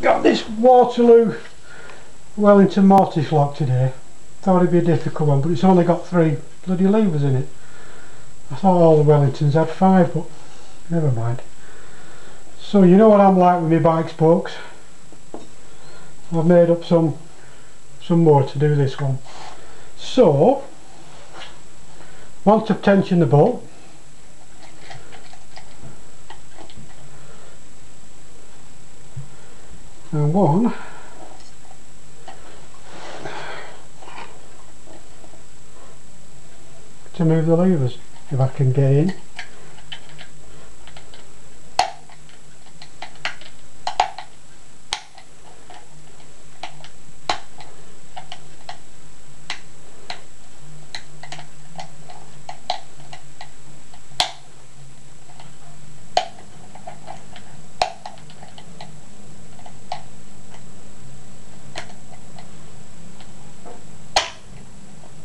got this Waterloo Wellington mortice lock today. Thought it'd be a difficult one, but it's only got 3 bloody levers in it. I thought all the Wellingtons had 5, but never mind. So you know what I'm like with my bike spokes. I've made up some more to do this one. So want to tension the bolt. And one to move the levers, if I can get in.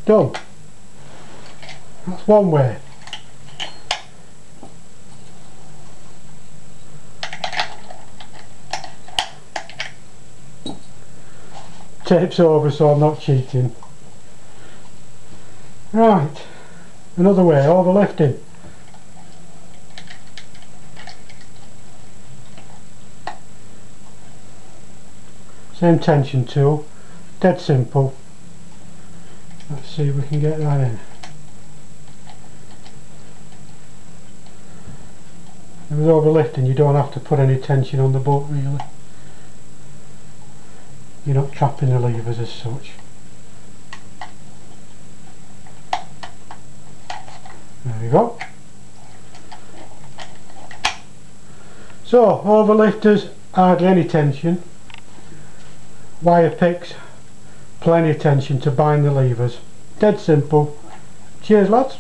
Done. That's one way. Tape's over, so I'm not cheating. Right, another way, overlifting. Same tension tool, dead simple. Let's see if we can get that in. With overlifting you don't have to put any tension on the bolt really. You're not trapping the levers as such. There we go. So overlifters, hardly any tension. Wire picks, plenty of tension to bind the levers. Dead simple. Cheers lads.